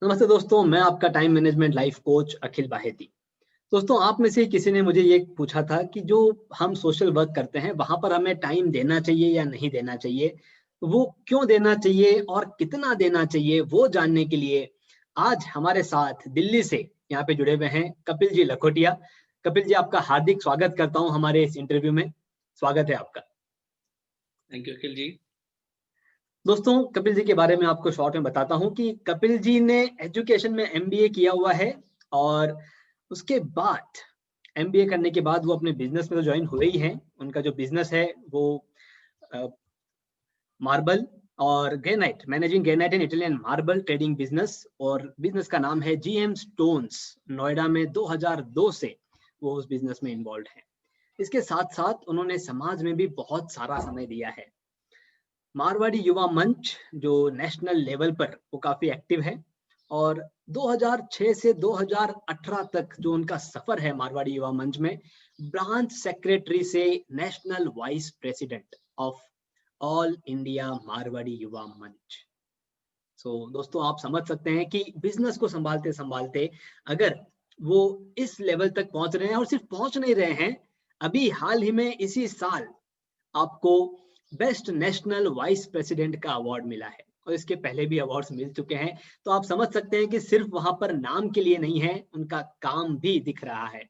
नमस्ते दोस्तों, मैं आपका टाइम मैनेजमेंट लाइफ कोच अखिल बाहेती। दोस्तों, आप में से किसी ने मुझे ये पूछा था कि जो हम सोशल वर्क करते हैं, वहाँ पर हमें टाइम देना चाहिए या नहीं देना चाहिए? वो क्यों देना चाहिए और कितना देना चाहिए, वो जानने के लिए आज हमारे साथ दिल्ली से यहाँ पे जुड़े हुए हैं कपिल जी लखोटिया। कपिल जी, आपका हार्दिक स्वागत करता हूँ हमारे इस इंटरव्यू में। स्वागत है आपका। थैंक यू अखिल जी। दोस्तों, कपिल जी के बारे में आपको शॉर्ट में बताता हूँ कि कपिल जी ने एजुकेशन में एमबीए किया हुआ है और उसके बाद एमबीए करने के बाद वो अपने बिजनेस में तो ज्वाइन हुए ही हैं। उनका जो बिजनेस है वो मार्बल और granite, managing granite and Italian marble trading business, और बिजनेस का नाम है जीएम स्टोन्स। नोएडा में 2002 से वो उस बिजनेस में इन्वॉल्व हैं। इसके साथ साथ उन्होंने समाज में भी बहुत सारा समय दिया है। मारवाड़ी युवा मंच जो नेशनल लेवल पर वो काफी एक्टिव है, और 2006 से 2018 तक जो उनका सफर है मारवाड़ी युवा मंच में, ब्रांच सेक्रेटरी से national vice president of all India Marwari युवा मंच। दोस्तों, आप समझ सकते हैं कि बिजनेस को संभालते संभालते अगर वो इस लेवल तक पहुंच रहे हैं, और सिर्फ पहुंच नहीं रहे हैं, अभी हाल ही में इसी साल आपको बेस्ट नेशनल वाइस प्रेसिडेंट का अवार्ड मिला है, और इसके पहले भी अवार्ड्स मिल चुके हैं। तो आप समझ सकते हैं कि सिर्फ वहां पर नाम के लिए नहीं है, उनका काम भी दिख रहा है।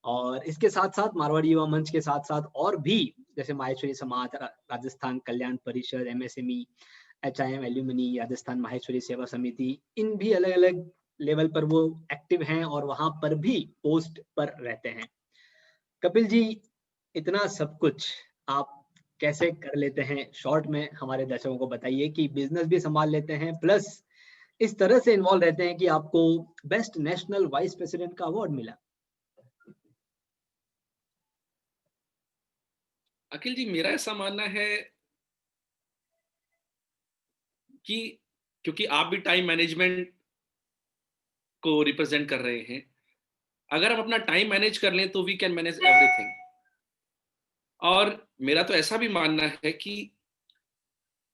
और इसके साथ साथ मारवाड़ी युवा मंच के साथ साथ और भी, जैसे माहेश्वरी समाज, राजस्थान कल्याण परिषद, MSME, HIM alumni, Rajasthan Maheshwari सेवा समिति, इन भी अलग अलग लेवल पर वो एक्टिव हैं और वहां पर भी पोस्ट पर रहते हैं। कपिल जी, इतना सब कुछ आप कैसे कर लेते हैं? शॉर्ट में हमारे दर्शकों को बताइए कि बिजनेस भी संभाल लेते हैं, प्लस इस तरह से इन्वॉल्व रहते हैं कि आपको बेस्ट नेशनल वाइस प्रेसिडेंट का अवार्ड मिला। अखिल जी, मेरा ऐसा मानना है कि क्योंकि आप भी टाइम मैनेजमेंट को रिप्रेजेंट कर रहे हैं, अगर हम अपना टाइम मैनेज कर लें तो वी कैन मैनेज एवरीथिंग। और मेरा तो ऐसा भी मानना है कि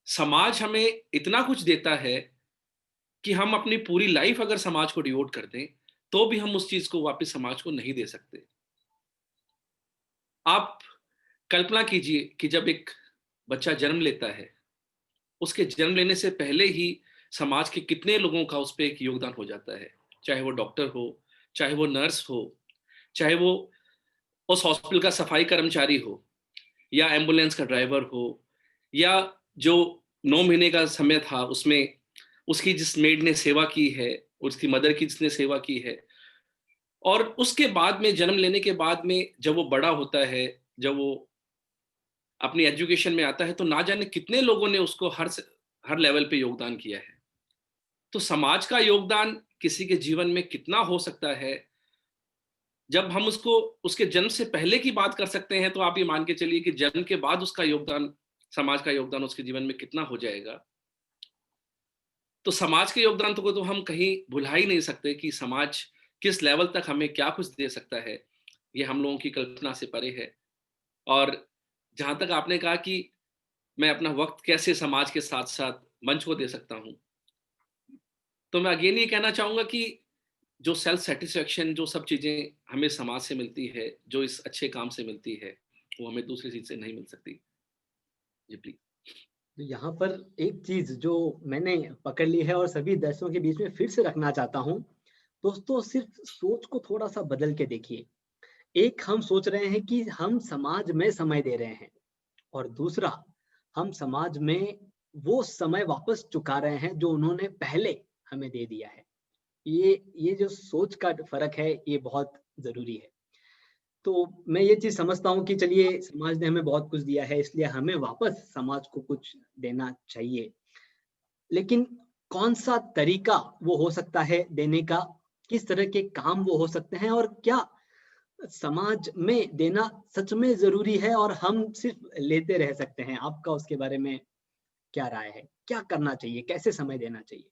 समाज हमें इतना कुछ देता है कि हम अपनी पूरी लाइफ अगर समाज को डिवोट कर दें तो भी हम उस चीज को वापस समाज को नहीं दे सकते। आप कल्पना कीजिए कि जब एक बच्चा जन्म लेता है, उसके जन्म लेने से पहले ही समाज के कितने लोगों का उस पर एक योगदान हो जाता है। चाहे वो डॉक्टर हो, चाहे वो नर्स हो, चाहे वो उस हॉस्पिटल का सफाई कर्मचारी हो, या एम्बुलेंस का ड्राइवर हो, या जो 9 महीने का समय था उसमें उसकी जिस मेड ने सेवा की है, उसकी मदर की जिसने सेवा की है। और उसके बाद में, जन्म लेने के बाद में जब वो बड़ा होता है, जब वो अपनी एजुकेशन में आता है, तो ना जाने कितने लोगों ने उसको हर लेवल पे योगदान किया है। तो समाज का योगदान किसी के जीवन में कितना हो सकता है, जब हम उसको उसके जन्म से पहले की बात कर सकते हैं, तो आप ये मान के चलिए कि जन्म के बाद उसका योगदान, समाज का योगदान उसके जीवन में कितना हो जाएगा। तो समाज के योगदान तो हम कहीं भुला ही नहीं सकते कि समाज किस लेवल तक हमें क्या कुछ दे सकता है। ये हम लोगों की कल्पना से परे है। और जहां तक आपने कहा कि मैं अपना वक्त कैसे समाज के साथ साथ मंच को दे सकता हूं, तो मैं अगेन ये कहना चाहूंगा कि जो सेल्फ सेटिस्फेक्शन, जो सब चीजें हमें समाज से मिलती है, जो इस अच्छे काम से मिलती है, वो हमें दूसरी चीज से नहीं मिल सकती। जी प्लीज। तो यहाँ पर एक चीज जो मैंने पकड़ ली है और सभी दर्शकों के बीच में फिर से रखना चाहता हूँ। दोस्तों, सिर्फ सोच को थोड़ा सा बदल के देखिए। एक, हम सोच रहे हैं कि हम समाज में समय दे रहे हैं, और दूसरा, हम समाज में वो समय वापस चुका रहे हैं जो उन्होंने पहले हमें दे दिया है। ये जो सोच का फर्क है, ये बहुत जरूरी है। तो मैं ये चीज समझता हूँ कि चलिए, समाज ने हमें बहुत कुछ दिया है, इसलिए हमें वापस समाज को कुछ देना चाहिए। लेकिन कौन सा तरीका वो हो सकता है देने का, किस तरह के काम वो हो सकते हैं, और क्या समाज में देना सच में जरूरी है और हम सिर्फ लेते रह सकते हैं? आपका उसके बारे में क्या राय है? क्या करना चाहिए, कैसे समय देना चाहिए?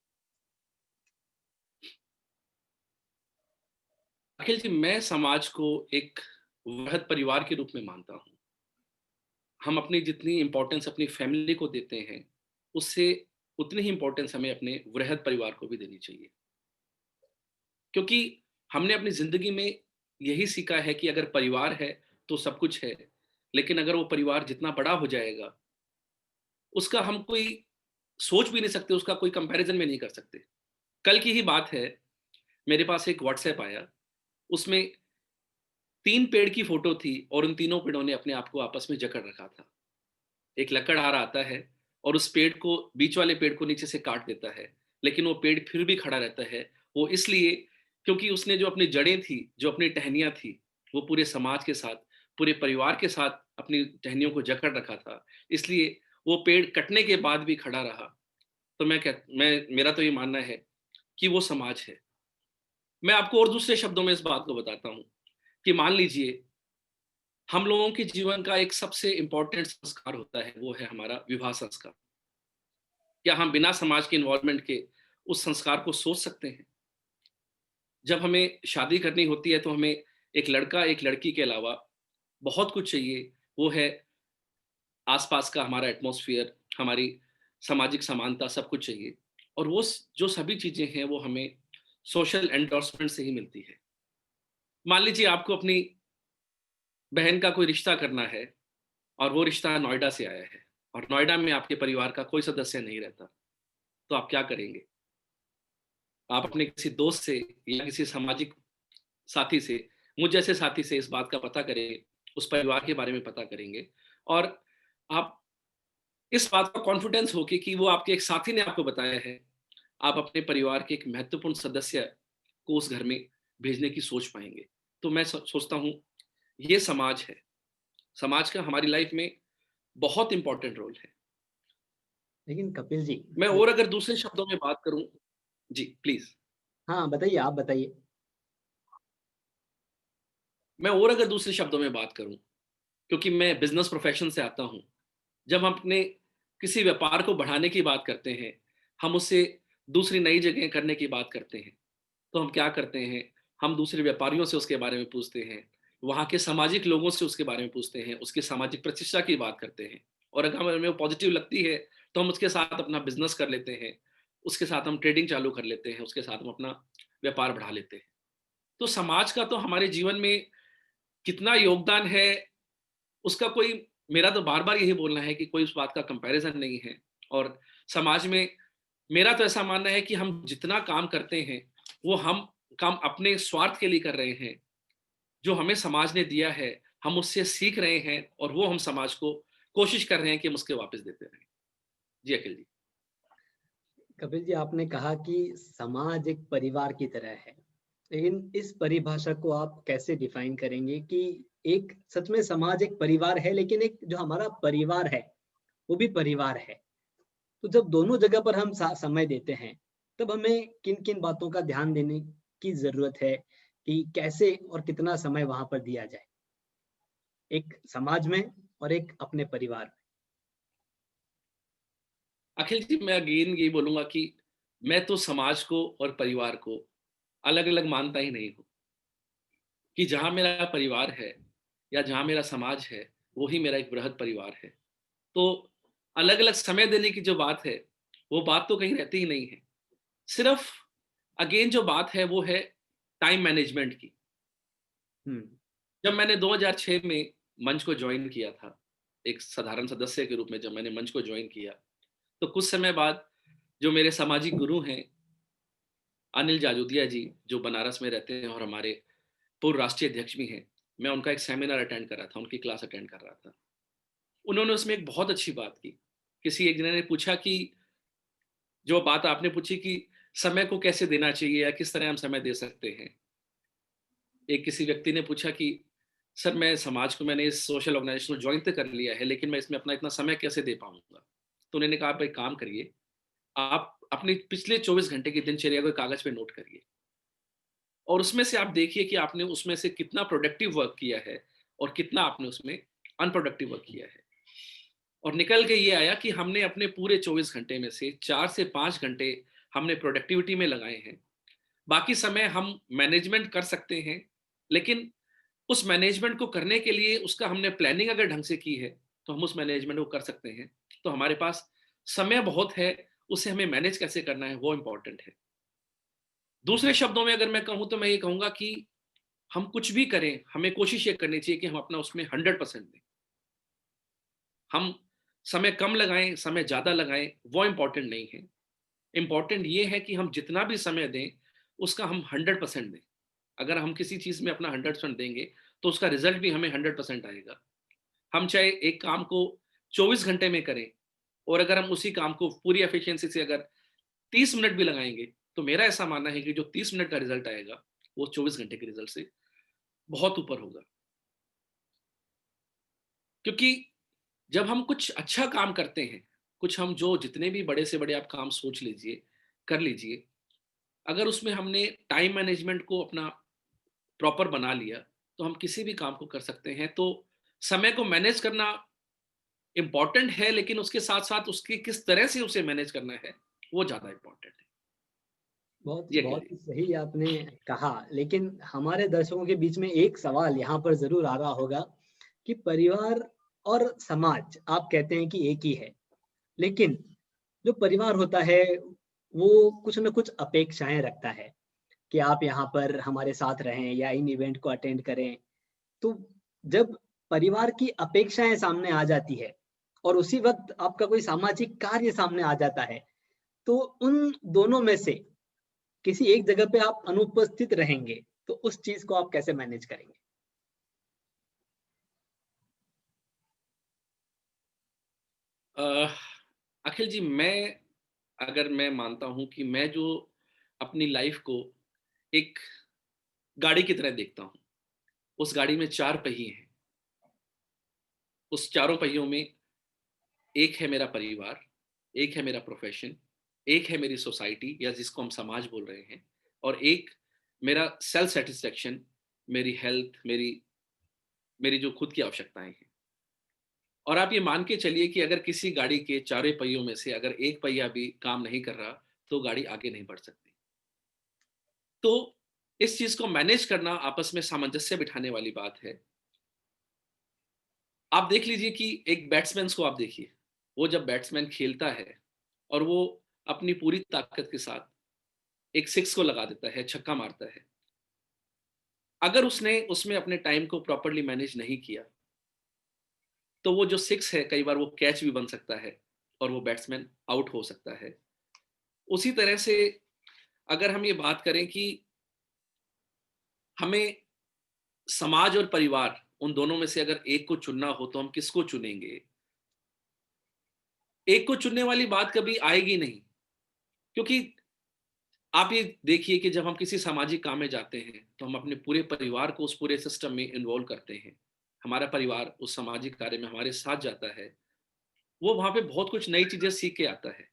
अखिल जी, मैं समाज को एक वृहद परिवार के रूप में मानता हूँ। हम अपनी जितनी इंपॉर्टेंस अपनी फैमिली को देते हैं, उससे उतनी ही इंपॉर्टेंस हमें अपने वृहद परिवार को भी देनी चाहिए, क्योंकि हमने अपनी जिंदगी में यही सीखा है कि अगर परिवार है तो सब कुछ है, लेकिन अगर वो परिवार जितना बड़ा हो जाएगा उसका हम कोई सोच भी नहीं सकते, उसका कोई कंपैरिजन में नहीं कर सकते। कल की ही बात है, मेरे पास एक व्हाट्सएप आया, उसमें 3 पेड़ की फोटो थी और उन तीनों पेड़ों ने अपने आप को आपस में जकड़ रखा था। एक लकड़हारा आता है और उस पेड़ को, बीच वाले पेड़ को नीचे से काट देता है, लेकिन वो पेड़ फिर भी खड़ा रहता है। वो इसलिए क्योंकि उसने जो अपनी जड़ें थी, जो अपनी टहनियाँ थी, वो पूरे समाज के साथ, पूरे परिवार के साथ अपनी टहनियों को जकड़ रखा था। इसलिए वो पेड़ कटने के बाद भी खड़ा रहा। तो मैं मेरा तो ये मानना है कि वो समाज है। मैं आपको और दूसरे शब्दों में इस बात को बताता हूँ कि मान लीजिए हम लोगों के जीवन का एक सबसे इम्पोर्टेंट संस्कार होता है, वो है हमारा विवाह संस्कार। क्या हम बिना समाज के इन्वॉल्वमेंट के उस संस्कार को सोच सकते हैं? जब हमें शादी करनी होती है तो हमें एक लड़का एक लड़की के अलावा बहुत कुछ चाहिए। वो है आसपास का हमारा एटमॉस्फेयर, हमारी सामाजिक समानता, सब कुछ चाहिए। और वो जो सभी चीजें हैं वो हमें सोशल एंडोर्समेंट से ही मिलती है। मान लीजिए आपको अपनी बहन का कोई रिश्ता करना है और वो रिश्ता नोएडा से आया है और नोएडा में आपके परिवार का कोई सदस्य नहीं रहता, तो आप क्या करेंगे? आप अपने किसी दोस्त से या किसी सामाजिक साथी से, मुझ जैसे साथी से इस बात का पता करेंगे, उस परिवार के बारे में पता करेंगे और आप इस बात का कॉन्फिडेंस हो कि वो आपके एक साथी ने आपको बताया है, आप अपने परिवार के एक महत्वपूर्ण सदस्य को उस घर में भेजने की सोच पाएंगे। तो मैं सोचता हूँ ये समाज है। समाज का हमारी लाइफ में बहुत इंपॉर्टेंट रोल है। लेकिन कपिल जी, मैं और अगर दूसरे शब्दों में बात करूं, जी प्लीज। हाँ बताइए, आप बताइए। मैं और अगर दूसरे शब्दों में बात करूं, क्योंकि मैं बिजनेस प्रोफेशन से आता हूं, जब हम अपने किसी व्यापार को बढ़ाने की बात करते हैं, हम उससे दूसरी नई जगह करने की बात करते हैं, तो हम क्या करते हैं? हम दूसरे व्यापारियों से उसके बारे में पूछते हैं, वहाँ के सामाजिक लोगों से उसके बारे में पूछते हैं, उसकी सामाजिक प्रतिष्ठा की बात करते हैं। और अगर हमें वो पॉजिटिव लगती है तो हम उसके साथ अपना बिजनेस कर लेते हैं, उसके साथ हम ट्रेडिंग चालू कर लेते हैं, उसके साथ हम अपना व्यापार बढ़ा लेते हैं। तो समाज का तो हमारे जीवन में कितना योगदान है, उसका कोई, मेरा तो बार बार यही बोलना है कि कोई उस बात का कंपैरिजन नहीं है। और समाज में मेरा तो ऐसा मानना है कि हम जितना काम करते हैं वो हम काम अपने स्वार्थ के लिए कर रहे हैं। जो हमें समाज ने दिया है हम उससे सीख रहे हैं और वो हम समाज को कोशिश कर रहे हैं कि हम उसके वापस देते रहें। जी अखिल जी। कपिल जी, आपने कहा कि समाज एक परिवार की तरह है, लेकिन इस परिभाषा को आप कैसे डिफाइन करेंगे कि एक सच में समाज एक परिवार है, लेकिन एक जो हमारा परिवार है वो भी परिवार है। तो जब दोनों जगह पर हम समय देते हैं, तब हमें किन किन बातों का ध्यान देने की जरूरत है कि कैसे और कितना समय वहां पर दिया जाए, एक समाज में और एक अपने परिवार में। अखिल जी, मैं अगेन यही बोलूंगा कि मैं तो समाज को और परिवार को अलग अलग मानता ही नहीं हूँ। कि जहाँ मेरा परिवार है या जहाँ मेरा समाज है वही मेरा एक बृहद परिवार है। तो अलग अलग समय देने की जो बात है वो बात तो कहीं रहती ही नहीं है। सिर्फ अगेन जो बात है वो है टाइम मैनेजमेंट की। हम्म। जब मैंने 2006 में मंच को ज्वाइन किया था, एक साधारण सदस्य के रूप में जब मैंने मंच को ज्वाइन किया, तो कुछ समय बाद जो मेरे सामाजिक गुरु हैं अनिल जाजूदिया जी, जो बनारस में रहते हैं और हमारे पूर्व राष्ट्रीय अध्यक्ष भी हैं, मैं उनका एक सेमिनार अटेंड कर रहा था, उनकी क्लास अटेंड कर रहा था। उन्होंने उसमें एक बहुत अच्छी बात की। किसी एक जने ने पूछा कि जो बात आपने पूछी कि समय को कैसे देना चाहिए या किस तरह हम समय दे सकते हैं। एक किसी व्यक्ति ने पूछा कि सर, मैं समाज को, मैंने इस सोशल ऑर्गेनाइजेशन को ज्वाइन तो कर लिया है, लेकिन मैं इसमें अपना इतना समय कैसे दे पाऊंगा? तो उन्होंने कहा आप एक काम करिए, आप अपने पिछले 24 घंटे की दिनचर्या को कागज पे नोट करिए और उसमें से आप देखिए कि आपने उसमें से कितना प्रोडक्टिव वर्क किया है और कितना आपने उसमें अनप्रोडक्टिव वर्क किया है। और निकल के ये आया कि हमने अपने पूरे 24 घंटे में से 4 से 5 घंटे हमने प्रोडक्टिविटी में लगाए हैं। बाकी समय हम मैनेजमेंट कर सकते हैं, लेकिन उस मैनेजमेंट को करने के लिए उसका हमने प्लानिंग अगर ढंग से की है तो हम उस मैनेजमेंट को कर सकते हैं। तो हमारे पास समय बहुत है उसे हमें मैनेज कैसे करना है वो इम्पोर्टेंट है। दूसरे शब्दों में अगर मैं कहूँ तो मैं ये कहूँगा कि हम कुछ भी करें, हमें कोशिश ये करनी चाहिए कि हम अपना उसमें 100% दें। हम समय कम लगाएँ, समय ज़्यादा लगाएँ, वो इम्पोर्टेंट नहीं है। इम्पोर्टेंट ये है कि हम जितना भी समय दें, उसका हम 100% दें। अगर हम किसी चीज़ में अपना 100% देंगे, तो उसका रिज़ल्ट भी हमें 100% आएगा। हम चाहे एक काम को 24 घंटे में करें और अगर हम उसी काम को पूरी एफिशिएंसी से अगर 30 मिनट भी लगाएँगे, तो मेरा ऐसा मानना है कि जो 30 मिनट का रिज़ल्ट आएगा, वो 24 घंटे के रिज़ल्ट से बहुत ऊपर होगा। क्योंकि जब हम कुछ अच्छा काम करते हैं, कुछ हम जो जितने भी बड़े से बड़े आप काम सोच लीजिए, कर लीजिए, अगर उसमें हमने टाइम मैनेजमेंट को अपना प्रॉपर बना लिया, तो हम किसी भी काम को कर सकते हैं। तो समय को मैनेज करना इम्पोर्टेंट है, लेकिन उसके साथ-साथ उसकी किस तरह से उसे मैनेज करना है, वो ज़्यादा इम्पोर्टेंट है। ये बहुत कहिए। ही सही आपने कहा, लेकिन हमारे दर्शकों के बीच में एक सवाल यहाँ पर ज़रूर आ रहा होगा कि परिवार और समाज आप कहते हैं कि एक ही है, लेकिन जो परिवार होता है, वो कुछ न कुछ अपेक्षाएँ रखता है कि आप यहाँ पर हमारे साथ रहें या इन इवेंट को अटेंड करें। तो जब परिवार की अपेक्षाएँ सामने आ जाती है और उसी वक़्त आपका कोई सामाजिक कार्य सामने आ जाता है, तो उन दोनों में से किसी एक जगह पे आप अनुपस्थित रहेंगे, तो उस चीज़ को आप कैसे मैनेज करेंगे? अ, अखिल जी, मैं मानता हूँ कि मैं जो अपनी लाइफ़ को एक गाड़ी की तरह देखता हूँ। उस गाड़ी में 4 पहिए हैं। उस चारों पहियों में एक है मेरा परिवार, एक है मेरा प्रोफ़ेशन, एक है मेरी सोसाइटी या जिसको हम समाज बोल रहे हैं और एक मेरा सेल्फ सैटिस्फैक्शन, मेरी हेल्थ, मेरी मेरी जो खुद की आवश्यकताएँ हैं। और आप ये मान के चलिए कि अगर किसी गाड़ी के चारों पहियों में से अगर एक पहिया भी काम नहीं कर रहा, तो गाड़ी आगे नहीं बढ़ सकती। तो इस चीज़ को मैनेज करना आपस में सामंजस्य बिठाने वाली बात है। आप देख लीजिए कि एक बैट्समैन को आप देखिए, वो जब बैट्समैन खेलता है और वो अपनी पूरी ताकत के साथ एक सिक्स को लगा देता है, छक्का मारता है। अगर उसने उसमें अपने टाइम को प्रॉपर्ली मैनेज नहीं किया, तो वो जो सिक्स है कई बार वो कैच भी बन सकता है और वो बैट्समैन आउट हो सकता है। उसी तरह से अगर हम ये बात करें कि हमें समाज और परिवार उन दोनों में से अगर एक को चुनना हो तो हम किसको चुनेंगे? एक को चुनने वाली बात कभी आएगी नहीं, क्योंकि आप ये देखिए कि जब हम किसी सामाजिक काम में जाते हैं, तो हम अपने पूरे परिवार को उस पूरे सिस्टम में इन्वॉल्व करते हैं। हमारा परिवार उस सामाजिक कार्य में हमारे साथ जाता है। वो वहाँ पे बहुत कुछ नई चीज़ें सीख के आता है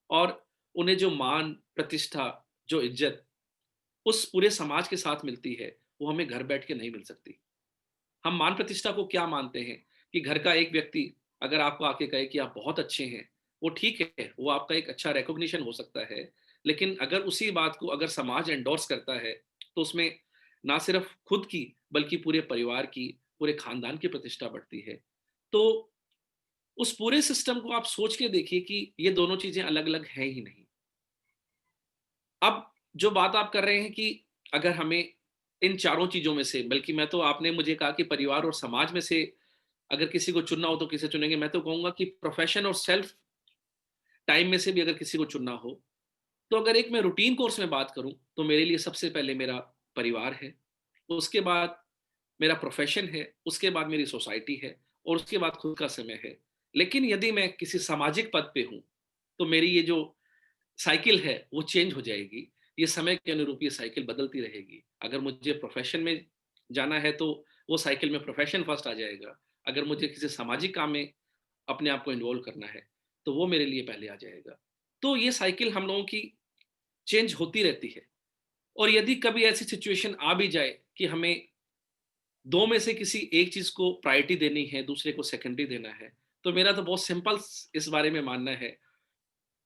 और उन्हें जो मान, प्रतिष्ठा, जो इज़्ज़त उस पूरे समाज के साथ मिलती है, वो हमें घर बैठ के नहीं मिल सकती। हम मान प्रतिष्ठा को क्या मानते हैं कि घर का एक व्यक्ति अगर आपको आके कहे कि आप बहुत अच्छे हैं, वो ठीक है, वो आपका एक अच्छा रिकॉग्निशन हो सकता है। लेकिन अगर उसी बात को अगर समाज एंडोर्स करता है, तो उसमें ना सिर्फ खुद की, बल्कि पूरे परिवार की, पूरे खानदान की प्रतिष्ठा बढ़ती है। तो उस पूरे सिस्टम को आप सोच के देखिए कि ये दोनों चीज़ें अलग-अलग हैं ही नहीं। अब जो बात आप कर रहे हैं कि अगर हमें इन चारों चीज़ों में से, बल्कि मैं तो आपने मुझे कहा कि परिवार और समाज में से अगर किसी को चुनना हो तो किसे चुनेंगे? मैं तो कहूँगा कि प्रोफ़ेशन और सेल्फ टाइम में से भी अगर किसी को चुनना हो, तो अगर एक मैं रूटीन कोर्स में बात करूँ, तो मेरे लिए सबसे पहले मेरा परिवार है, उसके बाद मेरा प्रोफ़ेशन है, उसके बाद मेरी सोसाइटी है और उसके बाद खुद का समय है। लेकिन यदि मैं किसी सामाजिक पद पे हूँ, तो मेरी ये जो साइकिल है वो चेंज हो जाएगी। ये समय के अनुरूप ये साइकिल बदलती रहेगी। अगर मुझे प्रोफ़ेशन में जाना है तो वो साइकिल में प्रोफ़ेशन फर्स्ट आ जाएगा। अगर मुझे किसी सामाजिक काम में अपने आप को इन्वॉल्व करना है, तो वो मेरे लिए पहले आ जाएगा। तो ये साइकिल हम लोगों की चेंज होती रहती है और यदि कभी ऐसी सिचुएशन आ भी जाए कि हमें 2 में से किसी एक चीज़ को प्रायोरिटी देनी है, दूसरे को सेकेंडरी देना है, तो मेरा तो बहुत सिंपल इस बारे में मानना है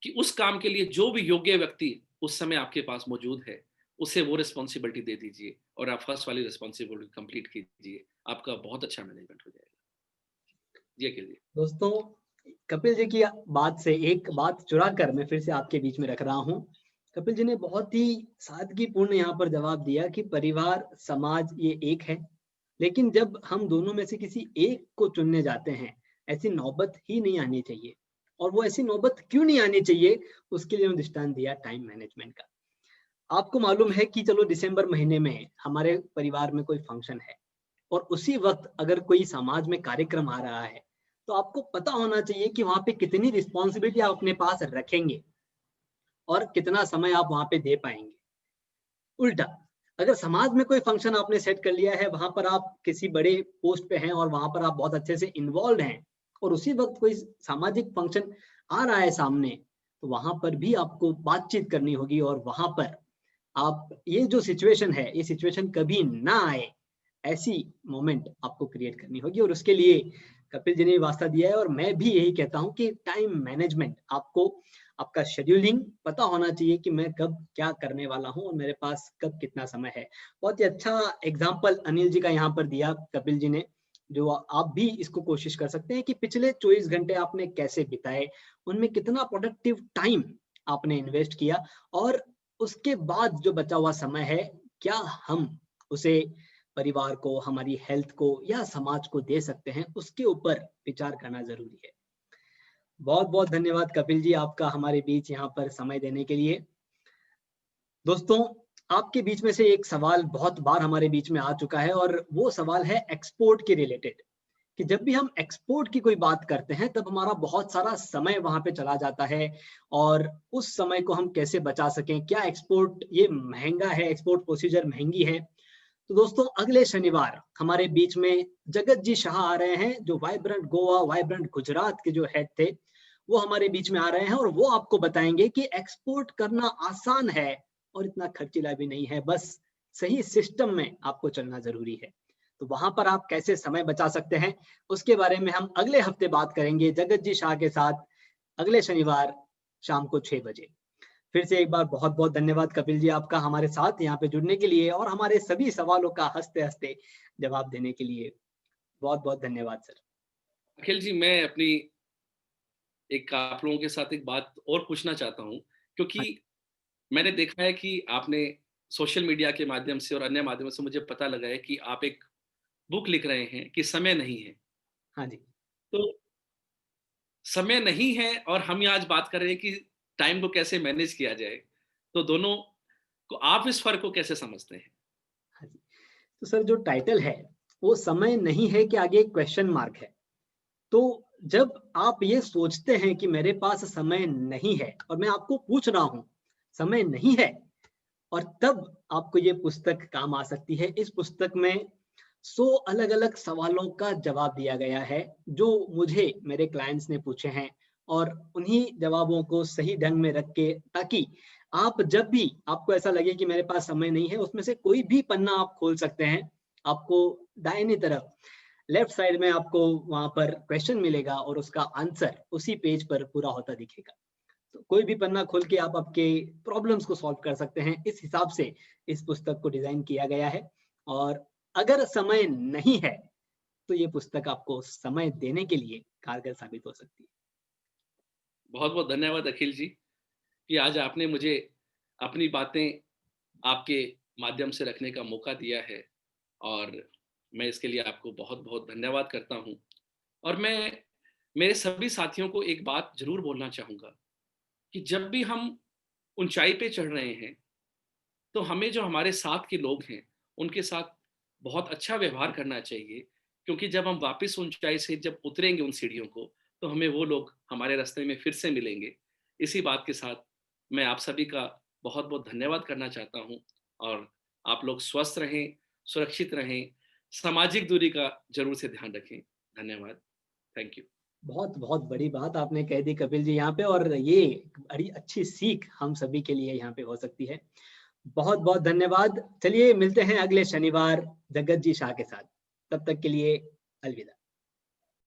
कि उस काम के लिए जो भी योग्य व्यक्ति उस समय आपके पास मौजूद है, उसे वो रिस्पॉन्सिबिलिटी दे दीजिए और आप फर्स्ट वाली रिस्पॉन्सिबिलिटी कंप्लीट कीजिए। आपका बहुत अच्छा मैनेजमेंट हो जाएगा। जी, अखिल जी। दोस्तों, कपिल जी की बात से एक बात चुरा कर मैं फिर से आपके बीच में रख रहा हूँ। कपिल जी ने बहुत ही सादगीपूर्ण यहाँ पर जवाब दिया कि परिवार, समाज ये एक है, लेकिन जब हम दोनों में से किसी एक को चुनने जाते हैं, ऐसी नौबत ही नहीं आनी चाहिए। और वो ऐसी नौबत क्यों नहीं आनी चाहिए, उसके लिए उन्होंने दृष्टांत दिया टाइम मैनेजमेंट का। आपको मालूम है कि चलो दिसंबर महीने में हमारे परिवार में कोई फंक्शन है और उसी वक्त अगर कोई समाज में कार्यक्रम आ रहा है, तो आपको पता होना चाहिए कि वहां पे कितनी रिस्पॉन्सिबिलिटी आप अपने पास रखेंगे और कितना समय आप वहां पे दे पाएंगे। उल्टा, अगर समाज में कोई फंक्शन आपने सेट कर लिया है, वहां पर आप किसी बड़े पोस्ट पे हैं और वहां पर आप बहुत अच्छे से इन्वॉल्व हैं और उसी वक्त कोई सामाजिक फंक्शन आ रहा है सामने, तो वहां पर भी आपको बातचीत करनी होगी और वहां पर आप ये जो सिचुएशन है, ये सिचुएशन कभी ना आए, ऐसी मोमेंट आपको क्रिएट करनी होगी। और उसके लिए कपिल जी ने वास्ता दिया है और मैं भी यही कहता हूँ कि टाइम मैनेजमेंट, आपको आपका शेड्यूलिंग पता होना चाहिए कि मैं कब क्या करने वाला हूँ और मेरे पास कब कितना समय है। बहुत ही अच्छा एग्जाम्पल अनिल जी का यहाँ पर दिया कपिल जी ने, जो आप भी इसको कोशिश कर सकते हैं कि पिछले 24 घंटे आपने कैसे बिताए, उनमें कितना प्रोडक्टिव टाइम आपने इन्वेस्ट किया और उसके बाद जो बचा हुआ समय है, क्या हम उसे परिवार को, हमारी हेल्थ को या समाज को दे सकते हैं, उसके ऊपर विचार करना जरूरी है। बहुत बहुत धन्यवाद कपिल जी आपका हमारे बीच यहाँ पर समय देने के लिए। दोस्तों, आपके बीच में से एक सवाल बहुत बार हमारे बीच में आ चुका है और वो सवाल है एक्सपोर्ट के रिलेटेड, कि जब भी हम एक्सपोर्ट की कोई बात करते हैं तब हमारा बहुत सारा समय वहां पे चला जाता है और उस समय को हम कैसे बचा सकें, क्या एक्सपोर्ट ये महंगा है, एक्सपोर्ट प्रोसीजर महंगी है। तो दोस्तों, अगले शनिवार हमारे बीच में जगत जी शाह आ रहे हैं, जो वाइब्रेंट गोवा, वाइब्रेंट गुजरात के जो हेड थे, वो हमारे बीच में आ रहे हैं और वो आपको बताएंगे कि एक्सपोर्ट करना आसान है और इतना खर्चीला भी नहीं है, बस सही सिस्टम में आपको चलना जरूरी है। तो वहां पर आप कैसे समय बचा सकते हैं, उसके बारे में हम अगले हफ्ते बात करेंगे जगत जी शाह के साथ, अगले शनिवार शाम को 6 बजे। फिर से एक बार बहुत बहुत धन्यवाद कपिल जी आपका हमारे साथ यहाँ पे जुड़ने के लिए और हमारे सभी सवालों का हंसते हंसते जवाब देने के लिए। बहुत बहुत धन्यवाद सर। अखिल जी, मैं अपनी एक आप लोगों के साथ एक बात और पूछना चाहता हूँ, हाँ, क्योंकि मैंने देखा है कि आपने सोशल मीडिया के माध्यम से और अन्य माध्यमों से मुझे पता लगा है कि आप एक बुक लिख रहे हैं कि समय नहीं है। हाँ जी। तो समय नहीं है और हम यहाँ आज बात कर रहे हैं कि टाइम को कैसे मैनेज किया जाए। तो दोनों को आप इस फ़र्क को कैसे समझते हैं? हाँ जी। तो सर, जो टाइटल है वो समय नहीं है के आगे एक क्वेश्चन मार्क है। तो जब आप ये सोचते हैं कि मेरे पास समय नहीं है और मैं आपको पूछ रहा हूँ समय नहीं है, और तब आपको ये पुस्तक काम आ सकती है। इस पुस्तक में 100 अलग-अलग सवालों का जवाब दिया गया है जो मुझे मेरे क्लाइंट्स ने पूछे हैं, और उन्हीं जवाबों को सही ढंग में रख के, ताकि आप जब भी आपको ऐसा लगे कि मेरे पास समय नहीं है, उसमें से कोई भी पन्ना आप खोल सकते हैं। आपको दाहिनी तरफ लेफ्ट साइड में आपको वहां पर क्वेश्चन मिलेगा और उसका आंसर उसी पेज पर पूरा होता दिखेगा। तो कोई भी पन्ना खोल के आप आपके प्रॉब्लम्स को सॉल्व कर सकते हैं। इस हिसाब से इस पुस्तक को डिजाइन किया गया है। और अगर समय नहीं है तो ये पुस्तक आपको समय देने के लिए कारगर साबित हो सकती है। बहुत-बहुत धन्यवाद अखिल जी, कि आज आपने मुझे अपनी बातें आपके माध्यम से रखने का मौका दिया है, और मैं इसके लिए आपको बहुत-बहुत धन्यवाद करता हूँ। और मैं मेरे सभी साथियों को एक बात ज़रूर बोलना चाहूँगा कि जब भी हम ऊँचाई पे चढ़ रहे हैं, तो हमें जो हमारे साथ के लोग हैं, उनके साथ बहुत अच्छा व्यवहार करना चाहिए, क्योंकि जब हम वापस ऊँचाई से जब उतरेंगे उन सीढ़ियों को, तो हमें वो लोग हमारे रास्ते में फिर से मिलेंगे। इसी बात के साथ मैं आप सभी का बहुत-बहुत धन्यवाद करना चाहता हूँ, और आप लोग स्वस्थ रहें, सुरक्षित रहें, सामाजिक दूरी का ज़रूर से ध्यान रखें। धन्यवाद। Thank you. बहुत बहुत बड़ी बात आपने कह दी कपिल जी यहाँ पे, और ये बड़ी अच्छी सीख हम सभी के लिए यहाँ पे हो सकती है। बहुत बहुत धन्यवाद। चलिए मिलते हैं अगले शनिवार जगत जी शाह के साथ। तब तक के लिए अलविदा।